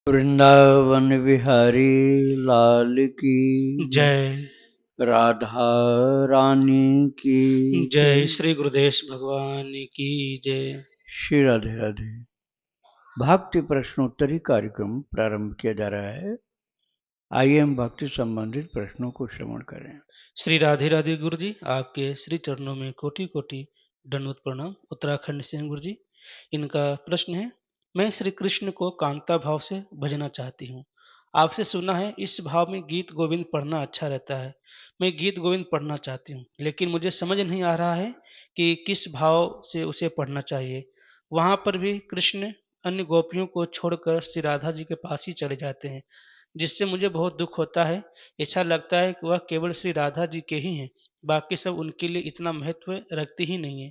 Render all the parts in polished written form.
वृंदावन बिहारी लाल की जय। राधा रानी की जय श्री गुरुदेव भगवान की जय। श्री राधे राधे। भक्ति प्रश्नोत्तरी कार्यक्रम प्रारंभ किया जा रहा है। आइए हम भक्ति संबंधित प्रश्नों को श्रवण करें। श्री राधे राधे गुरु जी, आपके श्री चरणों में कोटि कोटि दंडवत प्रणाम। उत्तराखंड से हैं गुरु जी। इनका प्रश्न है, मैं श्री कृष्ण को कांता भाव से भजना चाहती हूँ। आपसे सुना है इस भाव में गीत गोविंद पढ़ना अच्छा रहता है। मैं गीत गोविंद पढ़ना चाहती हूँ, लेकिन मुझे समझ नहीं आ रहा है कि किस भाव से उसे पढ़ना चाहिए। वहाँ पर भी कृष्ण अन्य गोपियों को छोड़कर श्री राधा जी के पास ही चले जाते हैं, जिससे मुझे बहुत दुख होता है। ऐसा लगता है कि वह केवल श्री राधा जी के ही हैं, बाकी सब उनके लिए इतना महत्व रखते ही नहीं है।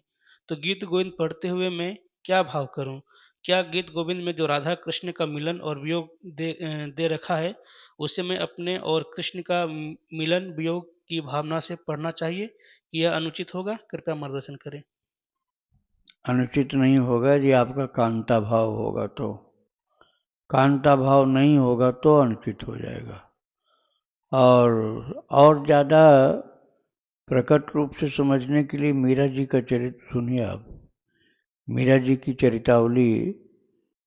तो गीत गोविंद पढ़ते हुए मैं क्या भाव करूं? क्या गीत गोविंद में जो राधा कृष्ण का मिलन और वियोग दे रखा है, उसे मैं अपने और कृष्ण का मिलन वियोग की भावना से पढ़ना चाहिए कि यह अनुचित होगा? कृपया मार्गदर्शन करें। अनुचित नहीं होगा यदि आपका कांता भाव होगा तो। कांता भाव नहीं होगा तो अनुचित हो जाएगा। और ज़्यादा प्रकट रूप से समझने के लिए मीरा जी का चरित्र सुनिए आप। मीरा जी की चरितावली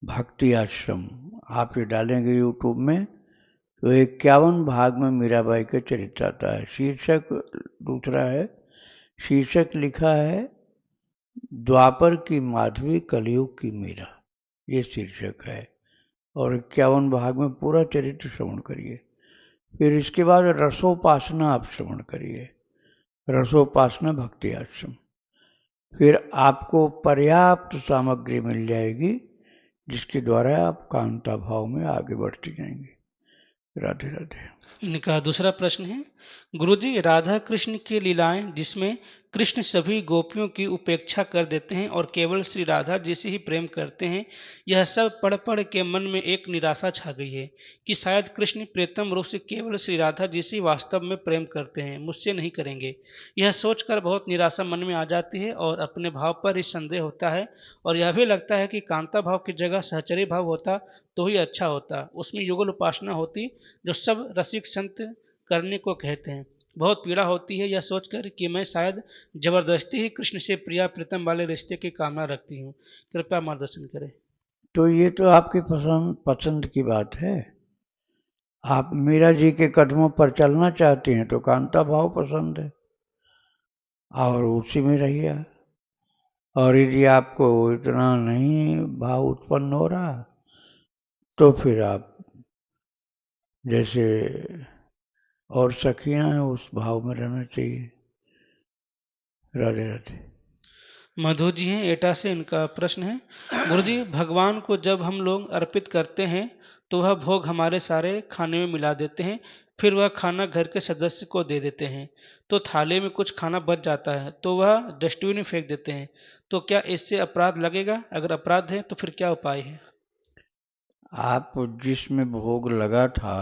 भक्ति आश्रम आप ये डालेंगे यूट्यूब में तो 51 भाग में मीराबाई का चरित्र आता है। शीर्षक दूसरा है, शीर्षक लिखा है द्वापर की माधवी कलयुग की मीरा, ये शीर्षक है। और 51 भाग में पूरा चरित्र श्रवण करिए। फिर इसके बाद रसोपासना आप श्रवण करिए, रसोपासना भक्ति आश्रम। फिर आपको पर्याप्त सामग्री मिल जाएगी जिसके द्वारा आप कांता भाव में आगे बढ़ते जाएंगे। राधे राधे। इनका दूसरा प्रश्न है, गुरुजी राधा कृष्ण की लीलाएं जिसमें कृष्ण सभी गोपियों की उपेक्षा कर देते हैं और केवल श्री राधा जी से ही प्रेम करते हैं, यह सब पढ़ पढ़ के मन में एक निराशा छा गई है कि शायद कृष्ण प्रीतम रूप से केवल श्री राधा जी से वास्तव में प्रेम करते हैं, मुझसे नहीं करेंगे। यह सोचकर बहुत निराशा मन में आ जाती है और अपने भाव पर ही संदेह होता है। और यह भी लगता है कि कांता भाव की जगह सहचरी भाव होता तो ही अच्छा होता, उसमें युगल उपासना होती जो सब रसिक संत करने को कहते हैं। बहुत पीड़ा होती है यह सोचकर कि मैं शायद जबरदस्ती ही कृष्ण से प्रिया प्रीतम वाले रिश्ते की कामना रखती हूँ। कृपया मार्गदर्शन करें। तो ये तो आपकी पसंद की बात है। आप मीरा जी के कदमों पर चलना चाहती हैं तो कांता भाव पसंद है और उसी में रहिए। और यदि आपको इतना नहीं भाव उत्पन्न हो रहा तो फिर आप जैसे और सखियां हैं उस भाव में रहना चाहिए। राधे राधे। मधु जी हैं एटा से, इनका प्रश्न है, गुरुजी भगवान को जब हम लोग अर्पित करते हैं तो वह भोग हमारे सारे खाने में मिला देते हैं, फिर वह खाना घर के सदस्य को दे देते हैं। तो थाली में कुछ खाना बच जाता है तो वह डस्टबिन में फेंक देते हैं। तो क्या इससे अपराध लगेगा? अगर अपराध है तो फिर क्या उपाय है? आप जिसमें भोग लगा था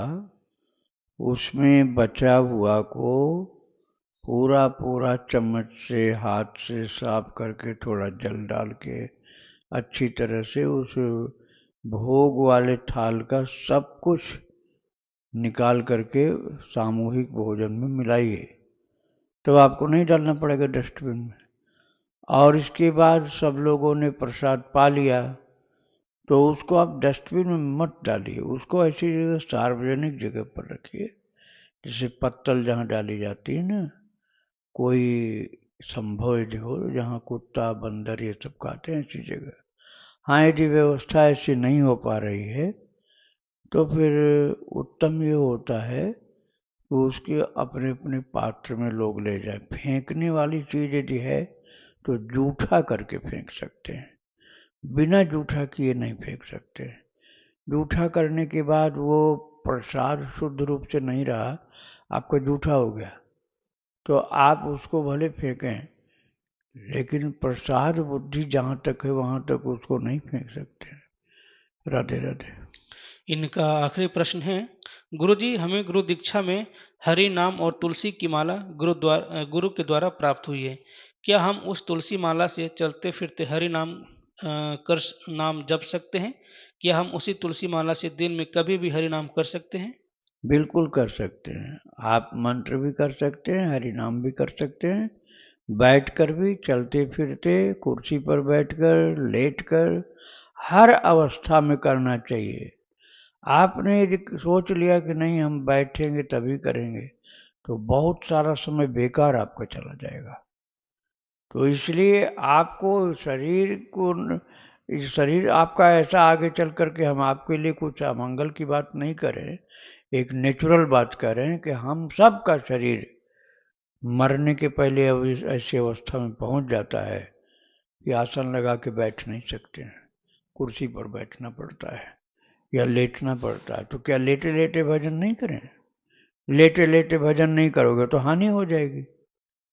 उसमें बचा हुआ को पूरा पूरा चम्मच से हाथ से साफ करके थोड़ा जल डाल के अच्छी तरह से उस भोग वाले थाल का सब कुछ निकाल करके सामूहिक भोजन में मिलाइए। तो आपको नहीं डालना पड़ेगा डस्टबिन में। और इसके बाद सब लोगों ने प्रसाद पा लिया तो उसको आप डस्टबिन में मत डालिए, उसको ऐसी जगह सार्वजनिक जगह पर रखिए जैसे पत्तल जहाँ डाली जाती है ना, कोई संभव हो जहाँ कुत्ता बंदर ये सब खाते हैं ऐसी जगह। हाँ यदि व्यवस्था ऐसी नहीं हो पा रही है तो फिर उत्तम ये होता है कि उसके अपने अपने पात्र में लोग ले जाए। फेंकने वाली चीज यदि है तो जूठा करके फेंक सकते हैं, बिना जूठा किए नहीं फेंक सकते। जूठा करने के बाद वो प्रसाद शुद्ध रूप से नहीं रहा, आपका जूठा हो गया, तो आप उसको भले फेंकें लेकिन प्रसाद बुद्धि जहाँ तक है वहाँ तक उसको नहीं फेंक सकते। राधे राधे। इनका आखिरी प्रश्न है, गुरुजी हमें गुरु दीक्षा में हरि नाम और तुलसी की माला गुरु के द्वारा प्राप्त हुई है। क्या हम उस तुलसी माला से चलते फिरते हरि नाम कर नाम जप सकते हैं? क्या हम उसी तुलसी माला से दिन में कभी भी हरि नाम कर सकते हैं? बिल्कुल कर सकते हैं। आप मंत्र भी कर सकते हैं, हरि नाम भी कर सकते हैं, बैठकर भी, चलते फिरते, कुर्सी पर बैठकर, लेटकर, हर अवस्था में करना चाहिए। आपने यदि सोच लिया कि नहीं हम बैठेंगे तभी करेंगे, तो बहुत सारा समय बेकार आपका चला जाएगा। तो इसलिए आपको शरीर को, शरीर आपका ऐसा आगे चल करके हम आपके लिए कुछ अमंगल की बात नहीं करें, एक नेचुरल बात करें कि हम सब का शरीर मरने के पहले अब ऐसी अवस्था में पहुंच जाता है कि आसन लगा के बैठ नहीं सकते हैं, कुर्सी पर बैठना पड़ता है या लेटना पड़ता है। तो क्या लेटे लेटे भजन नहीं करें? लेटे लेटे भजन नहीं करोगे तो हानि हो जाएगी,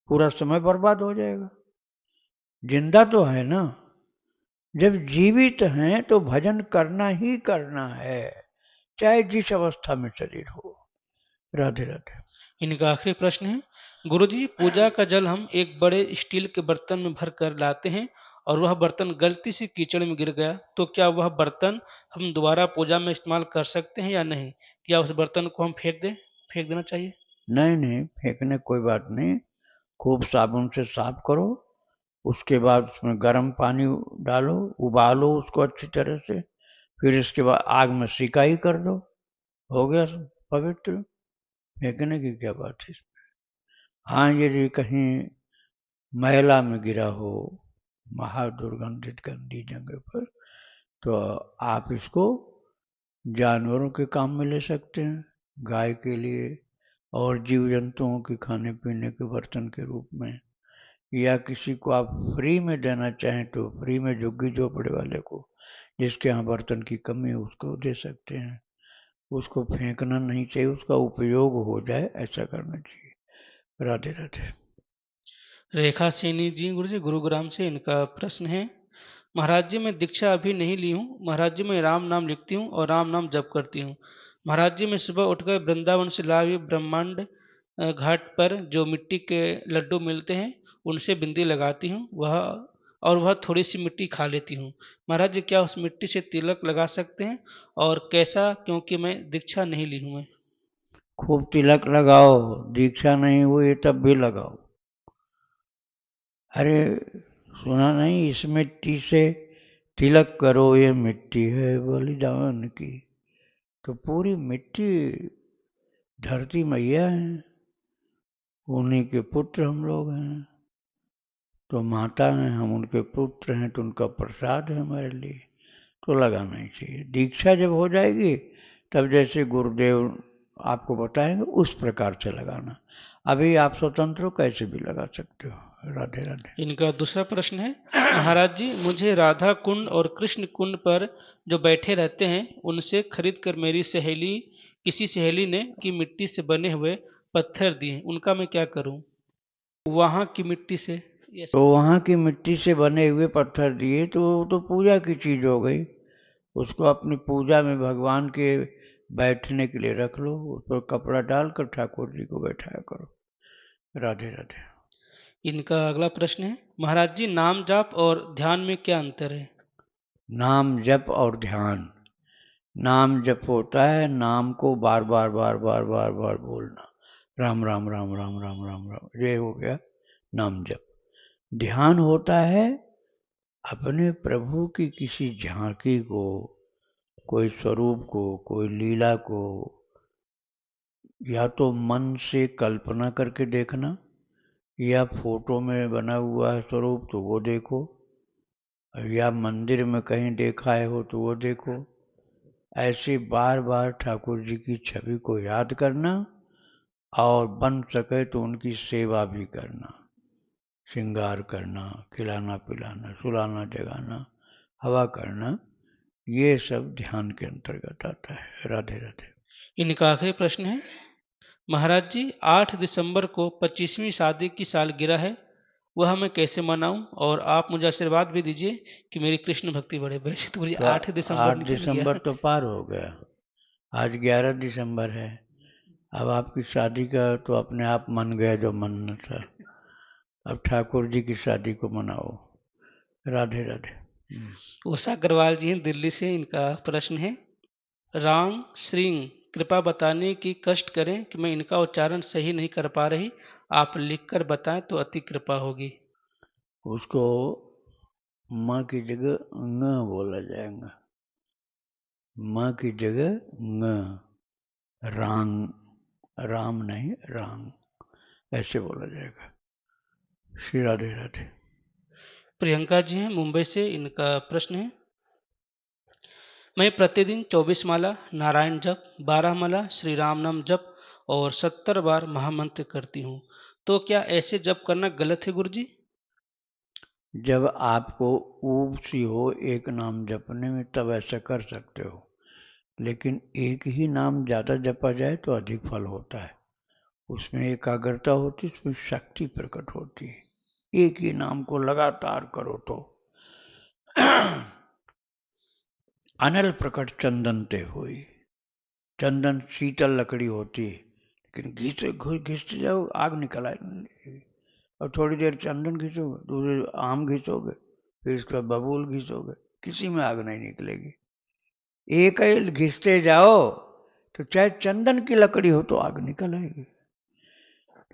पूरा समय बर्बाद हो जाएगा। जिंदा तो है ना, जब जीवित हैं तो भजन करना ही करना है, चाहे जिस अवस्था में शरीर हो। राधे राधे। इनका आखिरी प्रश्न है, गुरुजी पूजा का जल हम एक बड़े स्टील के बर्तन में भर कर लाते हैं और वह बर्तन गलती से कीचड़ में गिर गया, तो क्या वह बर्तन हम दोबारा पूजा में इस्तेमाल कर सकते हैं या नहीं? या उस बर्तन को हम फेंक देना चाहिए? नहीं नहीं, फेंकने कोई बात नहीं। खूब साबुन से साफ करो, उसके बाद उसमें गर्म पानी डालो, उबालो उसको अच्छी तरह से, फिर इसके बाद आग में सिकाई कर दो, हो गया सब पवित्र। फेंकने की क्या बात है इसमें? हाँ, यदि कहीं मैला में गिरा हो, महादुर्गंधित गंदी जगह पर, तो आप इसको जानवरों के काम में ले सकते हैं, गाय के लिए और जीव जंतुओं के खाने पीने के बर्तन के रूप में, या किसी को आप फ्री में देना चाहें तो फ्री में झुग्गी झोपड़े वाले को, जिसके यहाँ बर्तन की कमी है, उसको दे सकते हैं। उसको फेंकना नहीं चाहिए, उसका उपयोग हो जाए ऐसा करना चाहिए। राधे राधे। रेखा सैनी जी गुरुजी गुरुग्राम से, इनका प्रश्न है, महाराज जी मैं दीक्षा अभी नहीं ली हूँ। महाराज जी मैं राम नाम लिखती हूँ और राम नाम जप करती हूँ। महाराज जी मैं सुबह उठकर वृंदावन से लाई हुई ब्रह्मांड घाट पर जो मिट्टी के लड्डू मिलते हैं उनसे बिंदी लगाती हूँ, वह थोड़ी सी मिट्टी खा लेती हूँ। महाराज जी क्या उस मिट्टी से तिलक लगा सकते हैं और कैसा, क्योंकि मैं दीक्षा नहीं ली हूँ मैं। खूब तिलक लगाओ, दीक्षा नहीं हुई तब भी लगाओ। अरे सुना नहीं, इस मिट्टी से तिलक करो, ये मिट्टी है बलिदान की। तो पूरी मिट्टी धरती मैया है, उन्हीं के पुत्र हम लोग हैं। तो माता हैं, हम उनके पुत्र हैं, तो उनका प्रसाद है हमारे लिए, तो लगाना ही चाहिए। दीक्षा जब हो जाएगी तब जैसे गुरुदेव आपको बताएंगे उस प्रकार से लगाना। अभी आप स्वतंत्र हो, कैसे भी लगा सकते हो। राधे राधे। इनका दूसरा प्रश्न है, महाराज जी मुझे राधा कुंड और कृष्ण कुंड पर जो बैठे रहते हैं उनसे खरीद कर मेरी किसी सहेली ने की मिट्टी से बने हुए पत्थर दिए, उनका मैं क्या करूं? वहां की मिट्टी से। यस। तो वहाँ की मिट्टी से बने हुए पत्थर दिए तो वो तो पूजा की चीज हो गई, उसको अपनी पूजा में भगवान के बैठने के लिए रख लो, उस पर कपड़ा डालकर ठाकुर जी को बैठाया करो। राधे राधे। इनका अगला प्रश्न है, महाराज जी नाम जाप और ध्यान में क्या अंतर है? नाम जप और ध्यान। नाम जप होता है नाम को बार बार बार बार बार बार बोलना, राम राम राम राम राम राम राम, ये हो गया नाम जप। ध्यान होता है अपने प्रभु की किसी झांकी को, कोई स्वरूप को, कोई लीला को, या तो मन से कल्पना करके देखना, या फोटो में बना हुआ है स्वरूप तो वो देखो, या मंदिर में कहीं देखा है हो तो वो देखो। ऐसे बार बार ठाकुर जी की छवि को याद करना, और बन सके तो उनकी सेवा भी करना, श्रृंगार करना, खिलाना पिलाना, सुलाना जगाना, हवा करना, ये सब ध्यान के अंतर्गत आता है। राधे राधे। इनका आखिरी प्रश्न है, महाराज जी 8 दिसंबर को 25वीं शादी की सालगिरह है, वह मैं कैसे मनाऊं? और आप मुझे आशीर्वाद भी दीजिए कि मेरी कृष्ण भक्ति बढ़े। वैसे तो मुझे तो 8 दिसंबर 8 निकल गया। दिसंबर तो पार हो गया, आज 11 दिसंबर है। अब आपकी शादी का तो अपने आप मन गया जो मनना था, अब ठाकुर जी की शादी को मनाओ। राधे राधे। उषा अग्रवाल जी हैं दिल्ली से, इनका प्रश्न है राम श्रींग, कृपया बताने की कष्ट करें कि मैं इनका उच्चारण सही नहीं कर पा रही, आप लिखकर बताएं तो अति कृपा होगी। उसको माँ की जगह न बोला जाएगा, माँ की जगह न, रांग, राम नहीं रांग, ऐसे बोला जाएगा। श्री राधे राधे। प्रियंका जी हैं मुंबई से, इनका प्रश्न है मैं प्रतिदिन 24 माला नारायण जप, 12 माला श्री राम नाम जप और 70 बार महामंत्र करती हूँ, तो क्या ऐसे जप करना गलत है गुरुजी? जब आपको ऊब सी हो एक नाम जपने में तब ऐसा कर सकते हो, लेकिन एक ही नाम ज़्यादा जपा जाए तो अधिक फल होता है, उसमें एकाग्रता होती है, उसमें शक्ति प्रकट होती है। एक ही नाम को लगातार करो तो अनल प्रकट चंदन ते हुई। चंदन शीतल लकड़ी होती है, लेकिन घिसते जाओ आग निकल आएगी। और थोड़ी देर चंदन घिसोगे, दूसरे आम घिसोगे, फिर इसके बाद बबूल घिसोगे, किसी में आग नहीं निकलेगी। एक ही घिसते जाओ तो चाहे चंदन की लकड़ी हो तो आग निकल आएगी।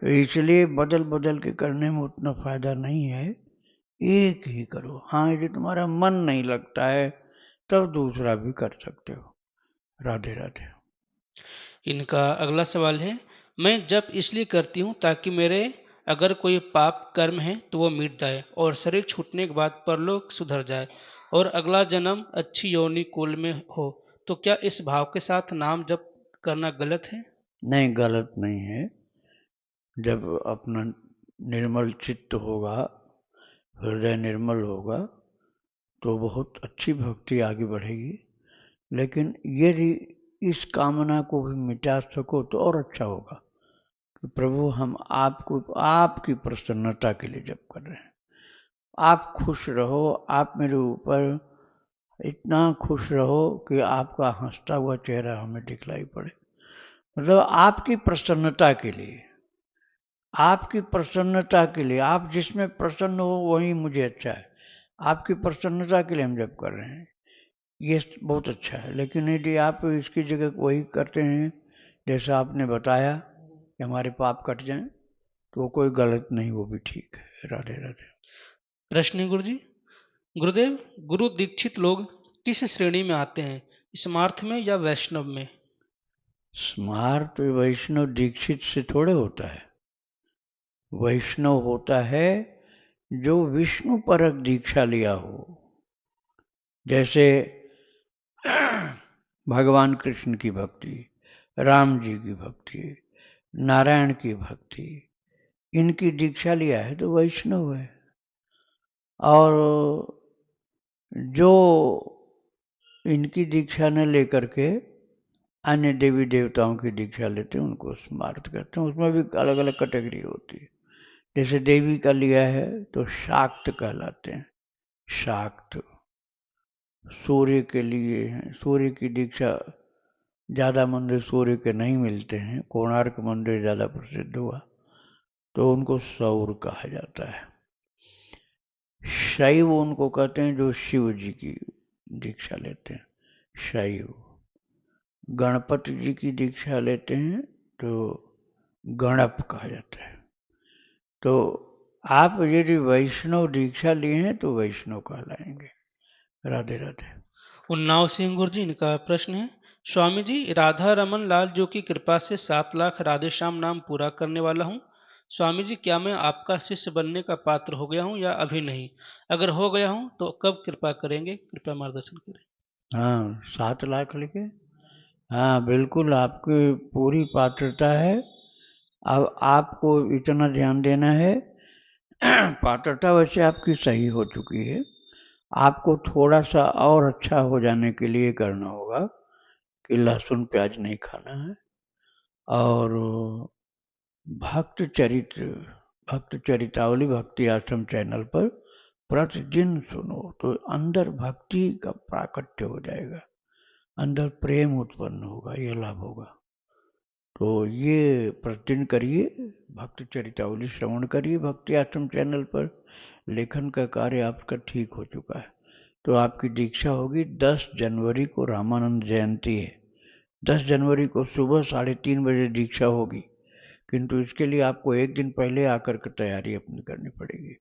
तो इसलिए बदल बदल के करने में उतना फायदा नहीं है, एक ही करो। हाँ, यदि तुम्हारा मन नहीं लगता है तब दूसरा भी कर सकते हो। राधे राधे। इनका अगला सवाल है मैं जप इसलिए करती हूँ ताकि मेरे अगर कोई पाप कर्म है तो वो मिट जाए और शरीर छूटने के बाद परलोक सुधर जाए और अगला जन्म अच्छी योनि कुल में हो, तो क्या इस भाव के साथ नाम जप करना गलत है? नहीं, गलत नहीं है। जब अपना निर्मल चित्त होगा, हृदय निर्मल होगा, तो बहुत अच्छी भक्ति आगे बढ़ेगी। लेकिन यदि इस कामना को भी मिटा सको तो और अच्छा होगा कि प्रभु हम आपको, आपकी प्रसन्नता के लिए जप कर रहे हैं, आप खुश रहो, आप मेरे ऊपर इतना खुश रहो कि आपका हंसता हुआ चेहरा हमें दिखलाई पड़े। मतलब आपकी प्रसन्नता के लिए, आपकी प्रसन्नता के लिए, आप जिसमें प्रसन्न हो वही मुझे अच्छा है, आपकी प्रसन्नता के लिए हम जप कर रहे हैं, ये बहुत अच्छा है। लेकिन यदि आप इसकी जगह वही करते हैं जैसा आपने बताया कि हमारे पाप कट जाएं, तो वो कोई गलत नहीं, वो भी ठीक है। राधे राधे। प्रश्न है गुरु जी, गुरुदेव, गुरु दीक्षित लोग किस श्रेणी में आते हैं, स्मार्थ में या वैष्णव में? स्मार्त वैष्णव दीक्षित से थोड़े होता है। वैष्णव होता है जो विष्णु परक दीक्षा लिया हो, जैसे भगवान कृष्ण की भक्ति, राम जी की भक्ति, नारायण की भक्ति, इनकी दीक्षा लिया है तो वैष्णव है। और जो इनकी दीक्षा न लेकर के अन्य देवी देवताओं की दीक्षा लेते हैं उनको स्मार्त कहते हैं। उसमें भी अलग अलग कैटेगरी होती है। जैसे देवी का लिया है तो शाक्त कहलाते हैं, शाक्त। सूर्य के लिए हैं, सूर्य की दीक्षा ज़्यादा मंदिर सूर्य के नहीं मिलते हैं, कोणार्क मंदिर ज़्यादा प्रसिद्ध हुआ तो उनको सौर कहा जाता है। शैव उनको कहते हैं जो शिव जी की दीक्षा लेते हैं, शैव। गणपति जी की दीक्षा लेते हैं तो गणप कहा जाता है। तो आप यदि वैष्णव दीक्षा लिए हैं तो वैष्णव कहलाएंगे। राधे राधे। उन्नाव सिंह गुरु जी, इनका प्रश्न है स्वामी जी, राधा रमन लाल जो की कृपा से 7 लाख राधे श्याम नाम पूरा करने वाला हूँ। स्वामी जी, क्या मैं आपका शिष्य बनने का पात्र हो गया हूँ या अभी नहीं? अगर हो गया हूँ तो कब कृपा करेंगे? कृपया मार्गदर्शन करें। हाँ, 7 लाख लिखे। हाँ बिल्कुल, आपकी पूरी पात्रता है। अब आपको इतना ध्यान देना है, पात्रता वैसे आपकी सही हो चुकी है, आपको थोड़ा सा और अच्छा हो जाने के लिए करना होगा कि लहसुन प्याज नहीं खाना है। और भक्त चरित्र, भक्त चरितावली भक्ति आश्रम चैनल पर प्रतिदिन सुनो तो अंदर भक्ति का प्राकट्य हो जाएगा, अंदर प्रेम उत्पन्न होगा, यह लाभ होगा। तो ये प्रतिदिन करिए, भक्त चरितावली श्रवण करिए भक्ति आश्रम चैनल पर। लेखन का कार्य आपका ठीक हो चुका है। तो आपकी दीक्षा होगी। 10 जनवरी को रामानंद जयंती है। 10 जनवरी को सुबह 3:30 बजे दीक्षा होगी, किंतु इसके लिए आपको एक दिन पहले आकर के तैयारी अपनी करनी पड़ेगी।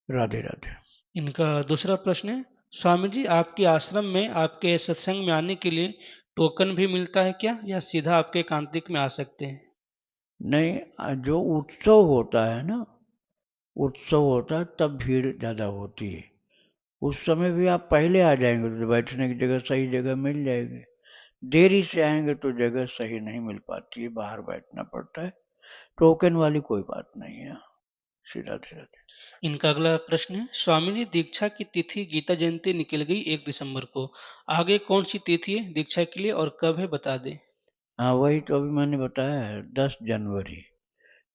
राधे राधे। इनका दूसरा प्रश्न है, स्वामी जी आपके आश्रम में आपके सत्संग में आने के लिए टोकन भी मिलता है क्या, या सीधा आपके एकांतिक में आ सकते हैं? नहीं, जो उत्सव होता है ना, उत्सव होता है तब भीड़ ज़्यादा होती है। उस समय भी आप पहले आ जाएंगे तो बैठने की जगह सही जगह मिल जाएगी। देरी से आएंगे तो जगह सही नहीं मिल पाती है, बाहर बैठना पड़ता है। टोकन वाली कोई बात नहीं है। श्री राधे राधे। इनका अगला प्रश्न है, स्वामी जी दीक्षा की तिथि गीता जयंती निकल गई 1 दिसंबर को, आगे कौन सी तिथि है दीक्षा के लिए और कब है बता दें। हाँ, वही तो अभी मैंने बताया है, 10 जनवरी।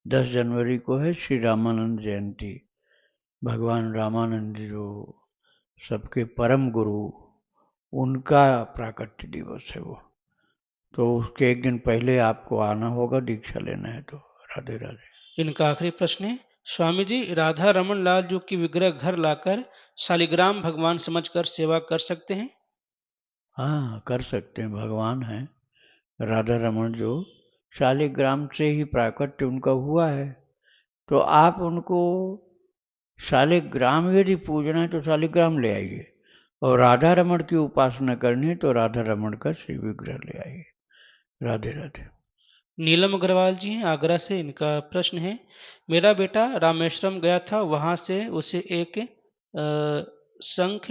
10 जनवरी को है श्री रामानंद जयंती। भगवान रामानंद जो सबके परम गुरु, उनका प्राकट्य दिवस है वो। तो उसके एक दिन पहले आपको आना होगा, दीक्षा लेना है तो। राधे राधे। इनका आखिरी प्रश्न है, स्वामी जी राधा रमन लाल जो की विग्रह घर लाकर शालिग्राम भगवान समझकर सेवा कर सकते हैं? हाँ, कर सकते हैं, भगवान हैं राधा रमन जो, शालिग्राम से ही प्राकट्य उनका हुआ है। तो आप उनको शालिग्राम यदि पूजना है तो शालिग्राम ले आइए, और राधा रमण की उपासना करनी है तो राधा रमण का श्री विग्रह ले आइए। राधे राधे। नीलम अग्रवाल जी हैं आगरा से। इनका प्रश्न है, मेरा बेटा रामेश्वरम गया था, वहां से उसे एक शंख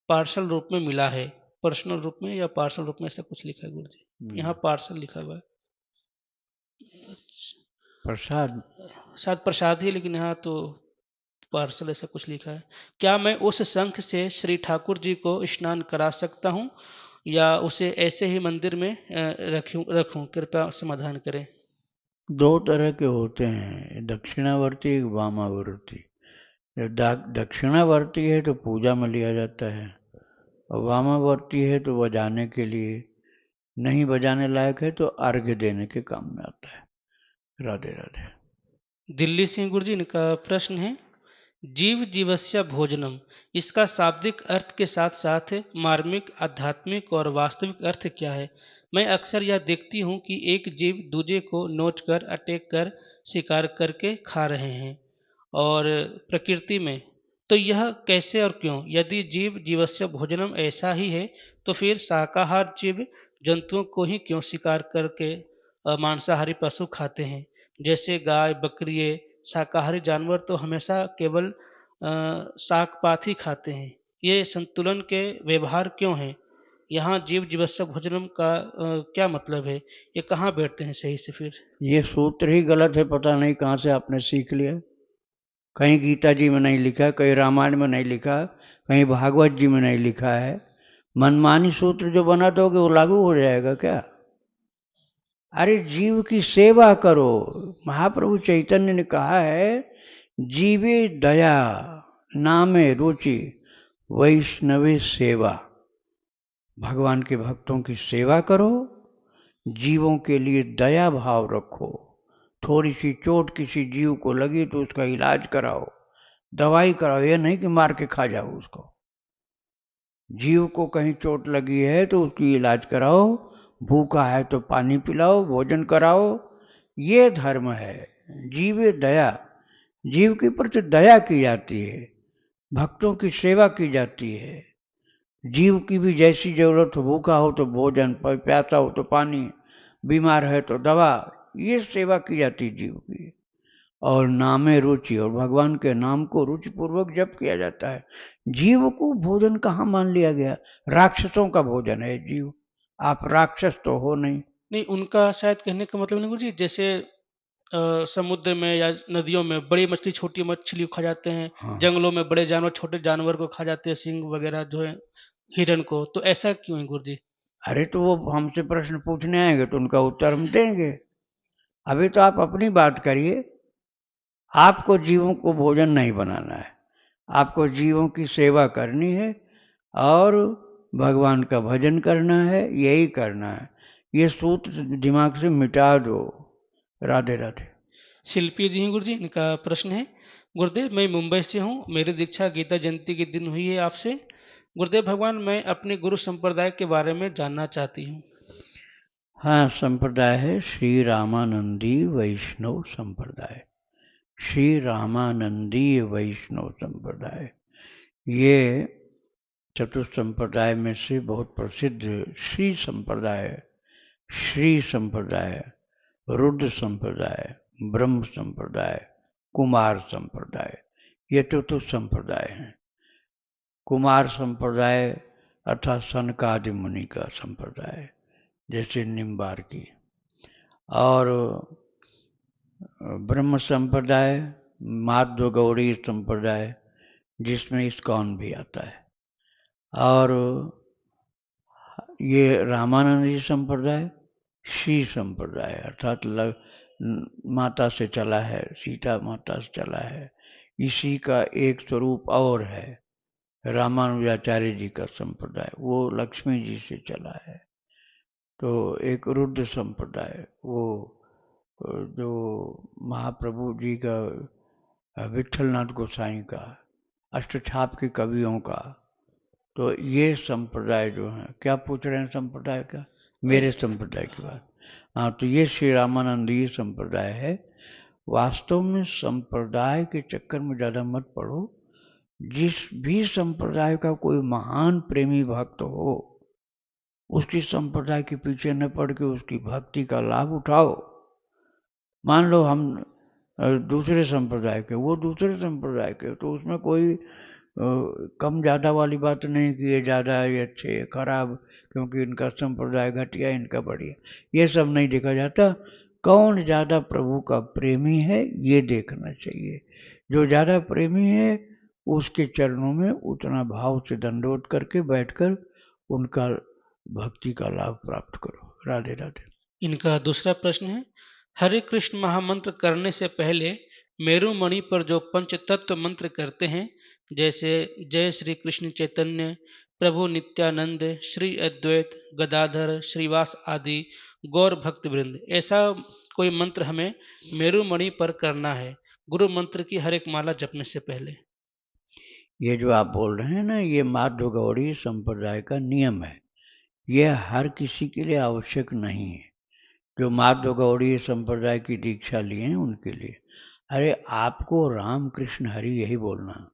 पार्सल रूप में मिला है। पर्सनल रूप में या पार्सल रूप में ऐसा कुछ लिखा है गुरु जी, यहाँ पार्सल लिखा हुआ है। प्रसाद। शायद प्रसाद ही, लेकिन यहाँ तो पार्सल ऐसा कुछ लिखा है। क्या मैं उस शंख से श्री ठाकुर जी को स्नान करा सकता हूँ, या उसे ऐसे ही मंदिर में रखूं? कृपया समाधान करें। दो तरह के होते हैं, दक्षिणावर्ती, एक वामावर्ती। जब दक्षिणावर्ती है तो पूजा में लिया जाता है, और वामावर्ती है तो बजाने के लिए, नहीं बजाने लायक है तो अर्घ्य देने के काम में आता है। राधे राधे। दिल्ली से गुरु जी, इनका प्रश्न है, जीव जीवस्य भोजनम, इसका शाब्दिक अर्थ के साथ साथ मार्मिक, आध्यात्मिक और वास्तविक अर्थ क्या है? मैं अक्सर यह देखती हूँ कि एक जीव दूजे को नोच कर, अटैक कर, शिकार करके खा रहे हैं और प्रकृति में, तो यह कैसे और क्यों? यदि जीव जीवस्य भोजनम ऐसा ही है तो फिर शाकाहार जीव जंतुओं को ही क्यों शिकार करके मांसाहारी पशु खाते हैं? जैसे गाय बकरी, शाकाहारी जानवर तो हमेशा केवल शाक पात ही खाते हैं। ये संतुलन के व्यवहार क्यों हैं? यहाँ जीव जीवस्य भोजनम का क्या मतलब है? ये कहाँ बैठते हैं सही से फिर? ये सूत्र ही गलत है, पता नहीं कहाँ से आपने सीख लिया। कहीं गीता जी में नहीं लिखा, कहीं रामायण में नहीं लिखा, कहीं भागवत जी में नहीं लिखा है। मनमानी सूत्र जो बना दोगे वो लागू हो जाएगा क्या? अरे जीव की सेवा करो। महाप्रभु चैतन्य ने कहा है, जीवे दया, नामे रुचि, वैष्णवे सेवा। भगवान के भक्तों की सेवा करो, जीवों के लिए दया भाव रखो। थोड़ी सी चोट किसी जीव को लगी तो उसका इलाज कराओ, दवाई कराओ, ये नहीं कि मार के खा जाओ उसको। जीव को कहीं चोट लगी है तो उसकी इलाज कराओ, भूखा है तो पानी पिलाओ, भोजन कराओ, ये धर्म है। जीवे दया, जीव के प्रति दया की जाती है, भक्तों की सेवा की जाती है। जीव की भी जैसी जरूरत हो, भूखा हो तो भोजन, प्यासा हो तो पानी, बीमार है तो दवा, ये सेवा की जाती जीव की। और नामे रुचि, और भगवान के नाम को रुचि पूर्वक जप किया जाता है। जीव को भोजन कहाँ मान लिया गया? राक्षसों का भोजन है जीव, आप राक्षस तो हो नहीं। नहीं, उनका शायद कहने का मतलब नहीं गुरु जी, जैसे समुद्र में या नदियों में बड़ी मछली छोटी मछली को खा जाते हैं, हाँ, जंगलों में बड़े जानवर छोटे जानवर को खा जाते हैं, सिंह वगैरह जो है हिरन को, तो ऐसा क्यों है गुरु जी? अरे तो वो हमसे प्रश्न पूछने आएंगे तो उनका उत्तर हम देंगे। अभी तो आप अपनी बात करिए। आपको जीवों को भोजन नहीं बनाना है, आपको जीवों की सेवा करनी है और भगवान का भजन करना है, यही करना है। ये सूत्र दिमाग से मिटा दो। राधे राधे। शिल्पी जी हैं गुरु जी, इनका प्रश्न है, गुरुदेव मैं मुंबई से हूँ, मेरी दीक्षा गीता जयंती के दिन हुई है आपसे। गुरुदेव भगवान, मैं अपने गुरु संप्रदाय के बारे में जानना चाहती हूँ। हाँ, संप्रदाय है श्री रामानंदी वैष्णव संप्रदाय। श्री रामानंदीय वैष्णव संप्रदाय ये चतुर्थ संप्रदाय में से बहुत प्रसिद्ध श्री संप्रदाय, श्री संप्रदाय, रुद्र संप्रदाय, ब्रह्म संप्रदाय, कुमार संप्रदाय, ये चतुर्थ संप्रदाय हैं। कुमार संप्रदाय अर्थात सनकादि मुनि का संप्रदाय, जैसे निम्बार की। और ब्रह्म संप्रदाय माधव गौड़ी संप्रदाय, जिसमें इस्कॉन भी आता है। और ये रामानंदी संप्रदाय श्री संप्रदाय अर्थात माता से चला है, सीता माता से चला है। इसी का एक स्वरूप और है रामानुजाचार्य जी का संप्रदाय, वो लक्ष्मी जी से चला है। तो एक रुद्र संप्रदाय, वो जो महाप्रभु जी का, विठलनाथ गोसाई का, अष्टछाप के कवियों का। तो ये संप्रदाय जो है, क्या पूछ रहे हैं संप्रदाय का? मेरे संप्रदाय की बात। हाँ, तो ये श्री रामानंदीय संप्रदाय है। वास्तव में संप्रदाय के चक्कर में ज़्यादा मत पड़ो। जिस भी संप्रदाय का कोई महान प्रेमी भक्त हो, उसकी संप्रदाय के पीछे न पड़ के उसकी भक्ति का लाभ उठाओ। मान लो हम दूसरे संप्रदाय के, वो दूसरे संप्रदाय के, तो उसमें कोई कम ज़्यादा वाली बात नहीं कि ये ज़्यादा, ये अच्छे, ये खराब, क्योंकि इनका संप्रदाय घटिया, इनका बढ़िया, ये सब नहीं देखा जाता। कौन ज़्यादा प्रभु का प्रेमी है ये देखना चाहिए। जो ज़्यादा प्रेमी है उसके चरणों में उतना भाव से दंडवत करके बैठकर उनका भक्ति का लाभ प्राप्त करो। राधे राधे। इनका दूसरा प्रश्न है, हरे कृष्ण महामंत्र करने से पहले मेरु मणि पर जो पंच तत्व मंत्र करते हैं, जैसे जय श्री कृष्ण चैतन्य प्रभु नित्यानंद श्री अद्वैत गदाधर श्रीवास आदि गौर भक्त वृंद, ऐसा कोई मंत्र हमें मेरु मणि पर करना है गुरु मंत्र की हर एक माला जपने से पहले। ये जो आप बोल रहे हैं ना, ये माधव गौड़ी संप्रदाय का नियम है। यह हर किसी के लिए आवश्यक नहीं है। जो माधव गौड़ी संप्रदाय की दीक्षा लिए हैं उनके लिए। अरे आपको राम कृष्ण हरि यही बोलना,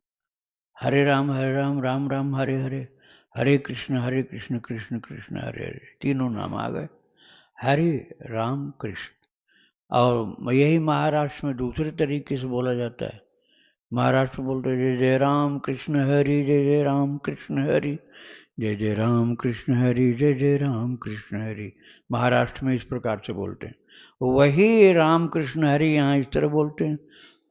हरे राम राम राम हरे हरे, हरे कृष्ण कृष्ण कृष्ण हरे हरे, तीनों नाम आ गए, हरे राम कृष्ण। और यही महाराष्ट्र में दूसरे तरीके से बोला जाता है। महाराष्ट्र बोलते जय जय राम कृष्ण हरि, जय जय राम कृष्ण हरि, जय जय राम कृष्ण हरि, जय जय राम कृष्ण हरि। महाराष्ट्र में इस प्रकार से बोलते हैं। वही राम कृष्ण हरि यहाँ इस तरह बोलते हैं,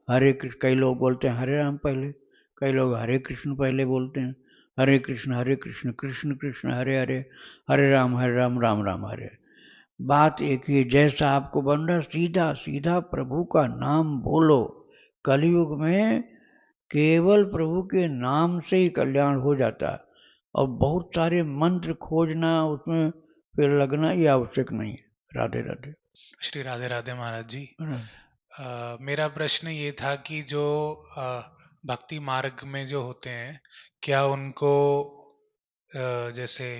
हरे कृष्ण। कई लोग बोलते हैं हरे राम पहले, कई लोग हरे कृष्ण पहले बोलते हैं। हरे कृष्ण कृष्ण कृष्ण हरे हरे, हरे राम राम राम हरे। बात एक ही, जैसा आपको बन रहा सीधा सीधा प्रभु का नाम बोलो। कलयुग में केवल प्रभु के नाम से ही कल्याण हो जाता है, और बहुत सारे मंत्र खोजना, उसमें फिर लगना, ये आवश्यक नहीं है। राधे राधे। श्री राधे राधे महाराज जी। मेरा प्रश्न ये था कि जो भक्ति मार्ग में जो होते हैं, क्या उनको जैसे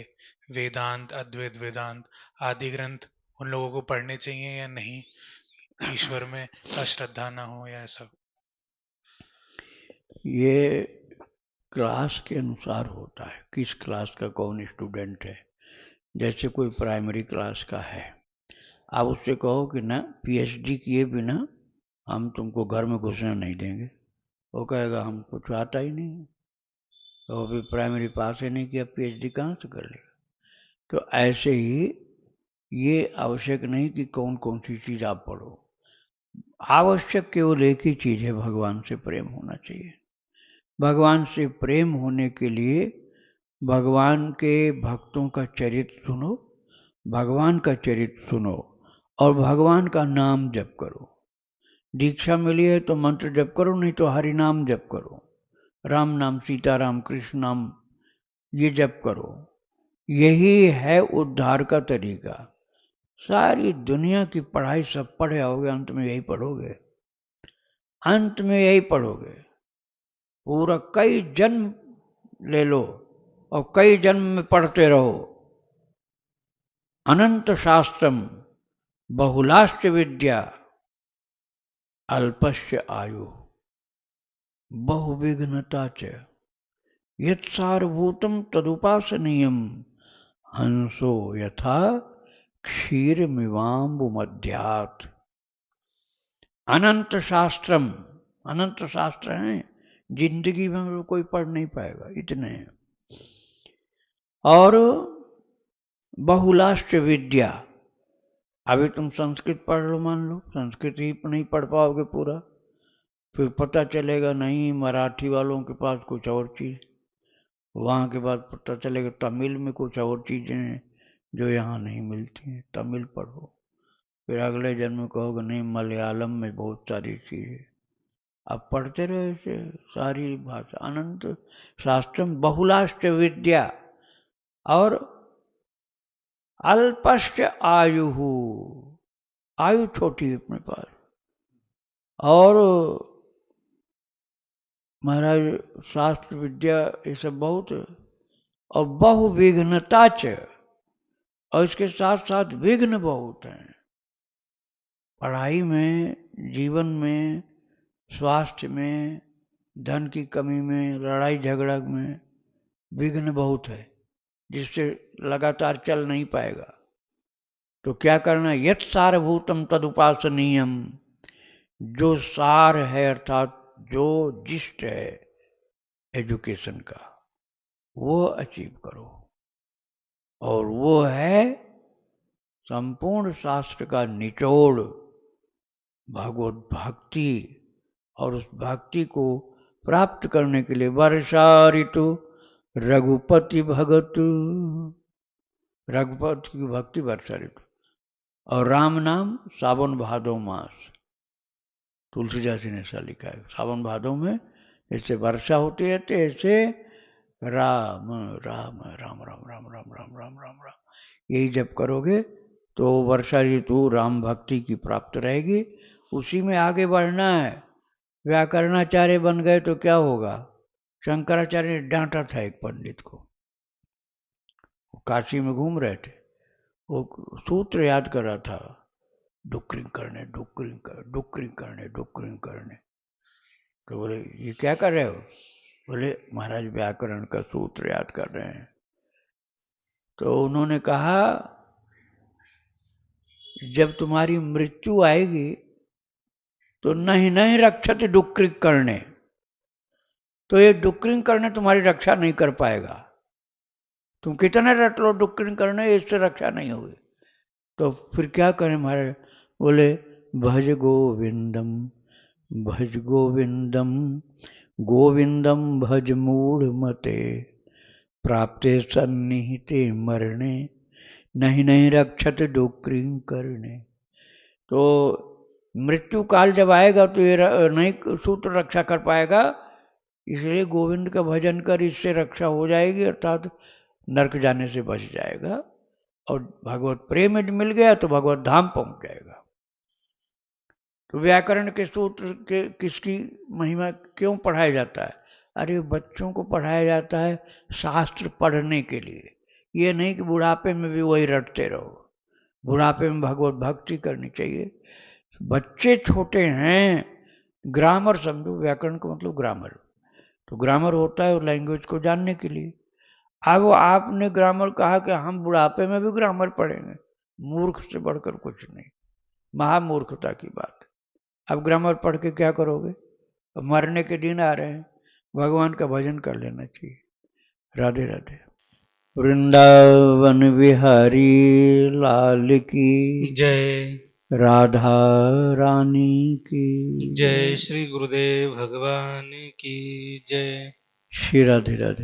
वेदांत, अद्वैत वेदांत आदि ग्रंथ उन लोगों को पढ़ने चाहिए या नहीं, ईश्वर में अश्रद्धा ना हो या ऐसा? ये क्लास के अनुसार होता है, किस क्लास का कौन स्टूडेंट है। जैसे कोई प्राइमरी क्लास का है, आप उससे कहो कि ना पीएचडी किए बिना हम तुमको घर में घुसने नहीं देंगे, वो कहेगा हम कुछ आता ही नहीं है, तो अभी प्राइमरी पास ही नहीं किया, पीएचडी कहाँ से कर लेगा। तो ऐसे ही ये आवश्यक नहीं कि कौन कौन सी चीज़ आप पढ़ो। आवश्यक केवल एक ही चीज़ है, भगवान से प्रेम होना चाहिए। भगवान से प्रेम होने के लिए भगवान के भक्तों का चरित्र सुनो, भगवान का चरित्र सुनो, और भगवान का नाम जप करो। दीक्षा मिली है तो मंत्र जप करो, नहीं तो हरि नाम जप करो, राम नाम, सीताराम, कृष्ण नाम, ये जप करो। यही है उद्धार का तरीका। सारी दुनिया की पढ़ाई सब पढ़े आओगे, अंत में यही पढ़ोगे, अंत में यही पढ़ोगे। पूरा कई जन्म ले लो और कई जन्म में पढ़ते रहो। अनंत शास्त्रम बहुलाश्च विद्या अल्पस्य आयु बहुविघ्नता च यत्सारभूतम तदुपासनीयम हंसो यथा क्षीरमिवाम्बुमध्यात्। अनंत शास्त्रम, अनंत शास्त्र हैं, जिंदगी में कोई पढ़ नहीं पाएगा, इतने हैं। और बहुलाश्च विद्या, अभी तुम संस्कृत पढ़ लो, मान लो संस्कृत ही नहीं पढ़ पाओगे पूरा, फिर पता चलेगा नहीं मराठी वालों के पास कुछ और चीज, वहां के बाद पता चलेगा तमिल में कुछ और चीजें हैं जो यहाँ नहीं मिलती हैं, तमिल पढ़ो। फिर अगले जन्म में कहोगे नहीं मलयालम में बहुत सारी चीजें। अब पढ़ते रहो ऐसे सारी भाषा। अनंत शास्त्रम बहुलाश्च विद्या और अल्पश्च आयु, आयु छोटी है अपने पास। और महाराज शास्त्र विद्या ये सब बहुत, और बहुविघ्नता च, और इसके साथ साथ विघ्न बहुत हैं। पढ़ाई में, जीवन में, स्वास्थ्य में, धन की कमी में, लड़ाई झगड़ा में विघ्न बहुत है, जिससे लगातार चल नहीं पाएगा। तो क्या करना, यत् सारभूतम तदुपासनीयम, जो सार है अर्थात जो जिष्ट है एजुकेशन का, वो अचीव करो। और वो है संपूर्ण शास्त्र का निचोड़, भगवत भक्ति। और उस भक्ति को प्राप्त करने के लिए वर्षा ऋतु रघुपति भगत, रघुपति की भक्ति वर्षा ऋतु, और राम नाम सावन भादो मास। तुलसीदास जी ने ऐसा लिखा है, सावन भादो में जैसे वर्षा होती रहती है, ऐसे राम राम राम राम राम राम राम राम राम राम, यही जब करोगे तो वर्षा ऋतु राम भक्ति की प्राप्त रहेगी। उसी में आगे बढ़ना है। व्याकरणाचार्य बन गए तो क्या होगा, शंकराचार्य ने डांटा था एक पंडित को, काशी में घूम रहे थे, वो सूत्र याद कर रहा था, डुक्रिंग करने डुक्रिंग कर, डुक्रिंग करने डुक्रिंग करने। तो बोले ये क्या कर रहे हो, बोले महाराज व्याकरण का सूत्र याद कर रहे हैं। तो उन्होंने कहा जब तुम्हारी मृत्यु आएगी तो नहीं नहीं रक्षत डुक्रिंग करने, तो ये डुक्रिंग करने तुम्हारी रक्षा नहीं कर पाएगा। तुम कितना रट लो डुक्रिंग करने, इससे रक्षा नहीं होगी। तो फिर क्या करें महाराज, बोले भज गोविंदम, भज गोविंदम, गोविंदम भज मूढ़ मते, प्राप्ते सन्निहिते मरणे, नहीं नहीं रक्षत डुक्रिंग करने। तो मृत्यु काल जब आएगा तो ये नहीं सूत्र रक्षा कर पाएगा, इसलिए गोविंद का भजन कर, इससे रक्षा हो जाएगी, अर्थात नरक जाने से बच जाएगा। और भगवत प्रेम यदि मिल गया तो भगवत धाम पहुंच जाएगा। तो व्याकरण के सूत्र के किसकी महिमा क्यों पढ़ाया जाता है, अरे बच्चों को पढ़ाया जाता है शास्त्र पढ़ने के लिए, ये नहीं कि बुढ़ापे में भी वही रटते रहो। बुढ़ापे में भगवत भक्ति करनी चाहिए। बच्चे छोटे हैं, ग्रामर समझो, व्याकरण का मतलब ग्रामर, तो ग्रामर होता है लैंग्वेज को जानने के लिए। अब आपने ग्रामर कहा कि हम बुढ़ापे में भी ग्रामर पढ़ेंगे, मूर्ख से बढ़कर कुछ नहीं, महामूर्खता की बात। अब ग्रामर पढ़ के क्या करोगे, मरने के दिन आ रहे हैं, भगवान का भजन कर लेना चाहिए। राधे राधे। वृंदावन बिहारी लाल की जय, राधा रानी की जय श्री गुरुदेव भगवान की जय। श्री राधे राधे।